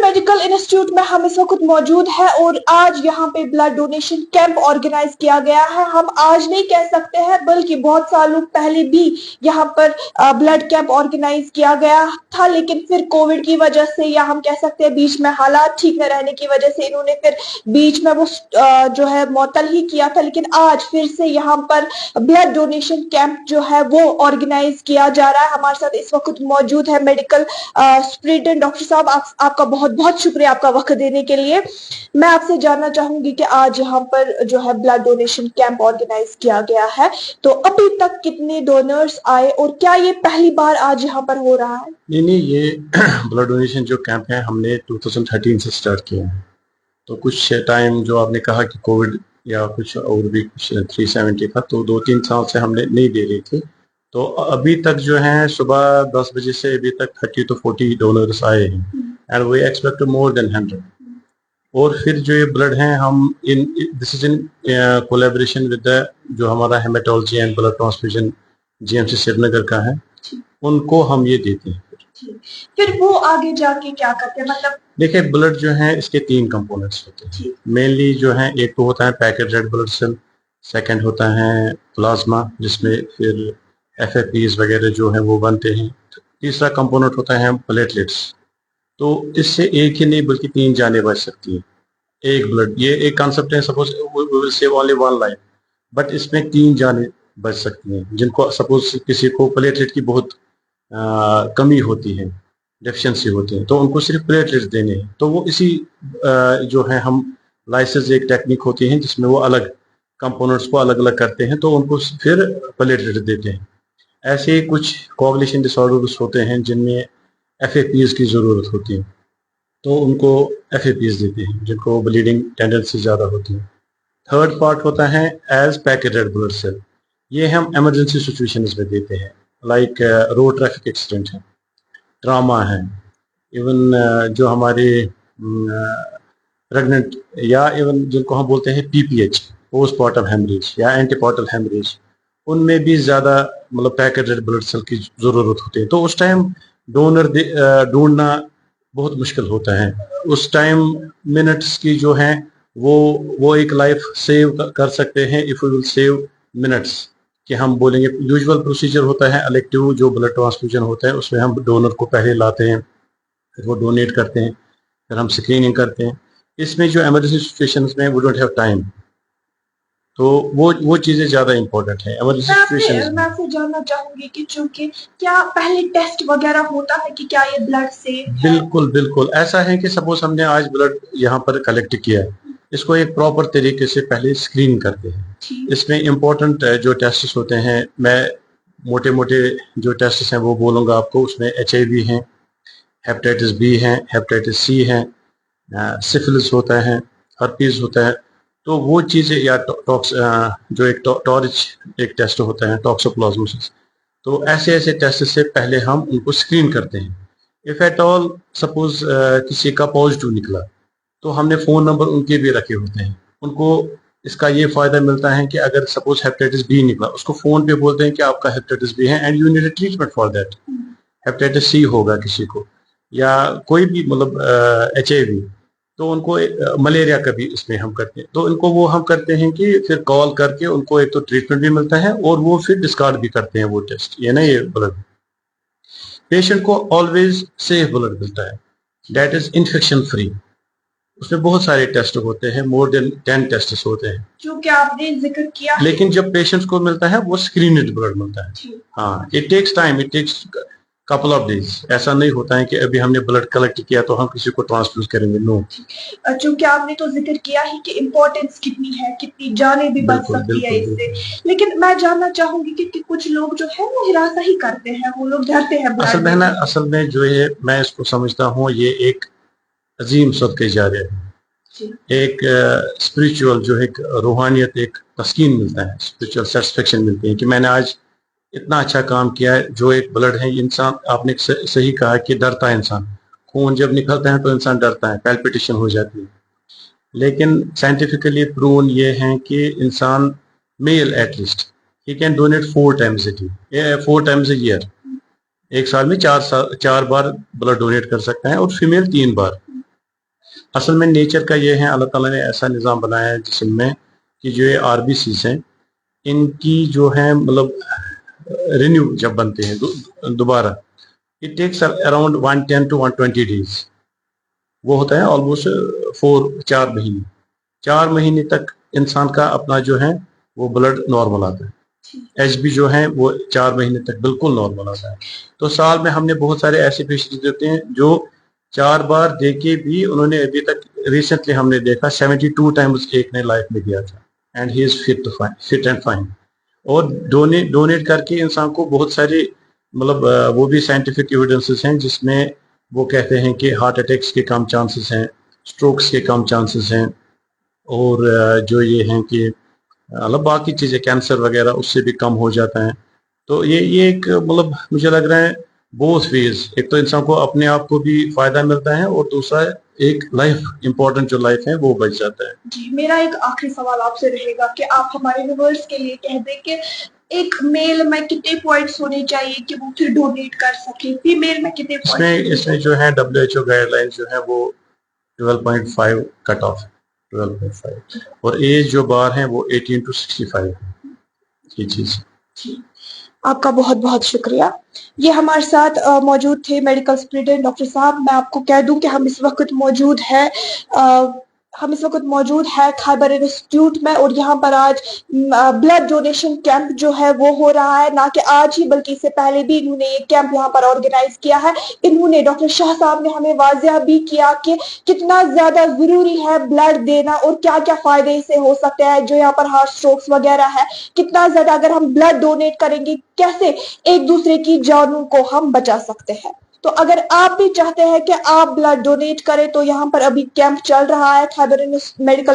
Medical institute में हम इस वक्त मौजूद है और आज यहाँ पे ब्लड डोनेशन कैंप ऑर्गेनाइज किया गया है। हम आज नहीं कह सकते हैं बल्कि बहुत सालों पहले भी यहाँ पर ब्लड कैंप ऑर्गेनाइज किया गया था, लेकिन फिर कोविड की वजह से या हम कह सकते हैं बीच में हालात ठीक न रहने की वजह से इन्होंने फिर बीच में वो जो है मुअत्तल ही किया था। लेकिन आज फिर से यहाँ पर ब्लड डोनेशन कैंप जो है वो ऑर्गेनाइज किया जा रहा है। हमारे साथ इस वक्त मौजूद है मेडिकल सुपरिटेंडेंट डॉक्टर साहब। आपका बहुत बहुत शुक्रिया आपका वक्त देने के लिए। मैं आपसे जानना चाहूंगी कि आज यहाँ पर जो है ब्लड डोनेशन कैंप ऑर्गेनाइज किया गया है, तो अभी तक कितने डोनर्स आए और क्या ये पहली बार आज यहाँ पर हो रहा है? नहीं, ये ब्लड डोनेशन जो कैंप है हमने 2013 से स्टार्ट किया है। तो कुछ टाइम जो आपने कहा कि कोविड या कुछ और भी कुछ 370 का, तो 2-3 साल से हमने नहीं दे रही थी। तो अभी तक जो है सुबह 10 बजे से अभी तक 30 to 40 डोनर्स आए हैं and we expect more than 100। और फिर जो ये ब्लड है हम this is in collaboration with the जो हमारा haematology and blood transfusion GMC Srinagar का है, उनको हम ये देते हैं। फिर वो आगे जाके क्या करते हैं? मतलब देखिए, ब्लड जो है इसके 3 कंपोनेंट्स होते हैं मेनली। जो है एक तो होता है packet red blood cell, second होता है प्लाज्मा जिसमें फिर एफएपीज वगैरह जो है वो बनते हैं, तीसरा कंपोनेंट होता है प्लेटलेट्स। तो इससे एक ही नहीं बल्कि 3 जानें बच सकती है एक ब्लड। ये एक कॉन्सेप्ट है, suppose we will save only 1 life, but इसमें 3 जानें बच सकती हैं। जिनको सपोज किसी को प्लेटलेट की बहुत कमी होती है, डेफिशिएंसी होती है, तो उनको सिर्फ प्लेटलेट्स देने हैं। तो वो इसी जो है हम लाइसेंस एक टेक्निक होती है जिसमें वो अलग कंपोनेंट्स को अलग अलग करते हैं, तो उनको फिर प्लेटलेट्स देते हैं। ऐसे ही कुछ कोagulation डिसऑर्डर्स होते हैं जिनमें एफएपीज की ज़रूरत होती है, तो उनको एफएपीज देते हैं जिनको ब्लीडिंग टेंडेंसी ज़्यादा होती है। थर्ड पार्ट होता है as packet red blood cell. ये हम एमरजेंसी सिचुएशंस में देते हैं, लाइक रोड ट्रैफिक एक्सीडेंट है, ट्रामा है, इवन जो हमारे प्रेग्नेंट या इवन जिनको हम बोलते हैं पीपीएच, पोस्टमार्टम हेमरेज या एंटीपार्टल हेमरेज, उनमें भी ज़्यादा मतलब पैकेट रेड ब्लड सेल की ज़रूरत होती है। तो उस टाइम डोनर ढूंढना बहुत मुश्किल होता है। उस टाइम मिनट्स की जो है वो एक लाइफ सेव कर सकते हैं if we will save minutes. कि हम बोलेंगे यूजुअल प्रोसीजर होता है इलेक्टिव जो ब्लड ट्रांसफ्यूजन होता है, उसमें हम डोनर को पहले लाते हैं, फिर वो डोनेट करते हैं, फिर हम स्क्रीनिंग करते हैं। इसमें जो इमरजेंसी सिचुएशंस में वी डोंट हैव टाइम, तो वो चीजें ज्यादा इंपॉर्टेंट है इमरजेंसी सिचुएशंस। मैं आपसे जानना चाहूंगी कि चूंकि क्या पहले टेस्ट वगैरह होता है कि क्या ये ब्लड से? बिल्कुल ऐसा है कि सपोज हमने आज ब्लड यहाँ पर कलेक्ट किया, इसको एक प्रॉपर तरीके से पहले स्क्रीन करते हैं। इसमें इम्पोर्टेंट जो टेस्ट होते हैं, मैं मोटे जो टेस्ट हैं वो बोलूँगा आपको। उसमें HIV हैं, हेपेटाइटिस B हैं, हेपेटाइटिस C हैं, सिफिलिस होता है, हर्पीज होता है। तो वो चीज़ें या जो एक टॉर्च एक टेस्ट होता है, टॉक्सोप्लाज्मोसिस। तो ऐसे टेस्ट से पहले हम उनको स्क्रीन करते हैं। इफ़ एट ऑल सपोज किसी का पॉजिटिव निकला, तो हमने फ़ोन नंबर उनके भी रखे होते हैं। उनको इसका ये फ़ायदा मिलता है कि अगर सपोज हेपेटाइटिस B निकला, उसको फ़ोन पे बोलते हैं कि आपका हेपेटाइटिस B है and you need a treatment for that. Hepatitis C होगा किसी को या कोई भी मतलब HIV, तो उनको मलेरिया का भी इसमें हम करते हैं। तो इनको वो हम करते हैं कि फिर कॉल करके उनको एक तो ट्रीटमेंट भी मिलता है और वो फिर डिस्कार्ड भी करते हैं वो टेस्ट, ये ना ये ब्लड। पेशेंट को ऑलवेज सेफ ब्लड मिलता है, दैट इज इन्फेक्शन फ्री। उसमें बहुत सारे टेस्ट होते हैं, मोर देन 10 टेस्ट होते हैं जो कि आपने जिक्र किया है। लेकिन जब पेशेंट्स को मिलता है वो स्क्रीन्ड ब्लड मिलता है। हाँ, it takes time, it takes couple of days. ऐसा नहीं होता है कि अभी हमने ब्लड कलेक्ट किया तो हम किसी को ट्रांसफ्यूज करेंगे, नो। चूंकि आपने तो जिक्र किया ही कि इम्पोर्टेंस कितनी है, कितनी जानें भी बच सकती है इससे, लेकिन मैं जानना चाहूंगी कि कुछ लोग जो है वो हिरासा ही करते हैं, वो लोग डरते हैं। असल में जो है मैं इसको समझता हूँ ये एक अजीम सदक़े जारिया है, एक स्पिरिचुअल जो एक रूहानियत, एक तस्कीन मिलता है, स्पिरिचुअल सेटिस्फेक्शन मिलती है कि मैंने आज इतना अच्छा काम किया है। जो एक ब्लड है, इंसान आपने सही कहा कि डरता है इंसान, खून जब निकलता है तो इंसान डरता है, पैल्पिटेशन हो जाती है। लेकिन साइंटिफिकली प्रूवन ये है कि इंसान मेल एटलीस्ट ही can donate 4 times a year, एक साल में 4 बार ब्लड डोनेट कर सकता है और फीमेल 3 बार। असल में नेचर का ये है, अल्लाह ताला ने ऐसा निज़ाम बनाया है जिस्म में कि जो ये RBCs हैं, इनकी जो है मतलब रिन्यू जब बनते हैं दोबारा, it takes around 110 to 120 days. वो होता है ऑलमोस्ट 4 महीने। 4 महीने तक इंसान का अपना जो है वो ब्लड नॉर्मल आता है। HB जो है वो 4 महीने तक बिल्कुल नॉर्मल आता है। तो साल में हमने बहुत सारे ऐसे पेशेंट होते हैं जो 4 बार देके भी उन्होंने अभी तक, रिसेंटली हमने देखा 72 टाइम्स एक ने लाइफ में दिया था, and he is fit and fine. और डोनेट करके इंसान को बहुत सारे मतलब वो भी साइंटिफिक एविडेंसेस हैं जिसमें वो कहते हैं कि हार्ट अटैक्स के कम चांसेस हैं, स्ट्रोक्स के कम चांसेस हैं, और जो ये हैं कि मतलब बाकी चीज़ें कैंसर वगैरह उससे भी कम हो जाता है। तो ये एक मतलब मुझे लग रहा है बोथ वेज, एक तो इंसान को अपने आप को भी फायदा मिलता है और दूसरा एक लाइफ, इम्पोर्टेंट जो लाइफ है वो बच जाता है। जी, मेरा एक आखिरी सवाल आपसे रहेगा कि आप हमारे व्यूअर्स के लिए कह दें कि एक मेल में कितने पॉइंट्स होने चाहिए कि वो फिर डोनेट कर सके, फीमेल में कितने पॉइंट्स? इसमें जो है WHO गाइडलाइंस जो है वो 12.5 कट ऑफ, 12.5, और एज जो बार है वो 18 to 65 है। ये चीज। आपका बहुत बहुत शुक्रिया। ये हमारे साथ मौजूद थे मेडिकल सुपरिटेंडेंट डॉक्टर साहब। मैं आपको कह दूं कि हम इस वक्त मौजूद है खैबर इंस्टीट्यूट में, और यहाँ पर आज ब्लड डोनेशन कैंप जो है वो हो रहा है। ना कि आज ही बल्कि इससे पहले भी इन्होंने ये कैंप यहाँ पर ऑर्गेनाइज किया है। इन्होंने, डॉक्टर शाह साहब ने हमें वाजिया भी किया कि कितना ज्यादा जरूरी है ब्लड देना और क्या क्या फायदे इससे हो सकते हैं। जो यहाँ पर हार्ट स्ट्रोक्स वगैरह है, कितना ज्यादा अगर हम ब्लड डोनेट करेंगे कैसे एक दूसरे की जानों को हम बचा सकते हैं। तो अगर आप भी चाहते हैं कि आप ब्लड डोनेट करें तो यहाँ पर अभी कैंप चल रहा है खैबर मेडिकल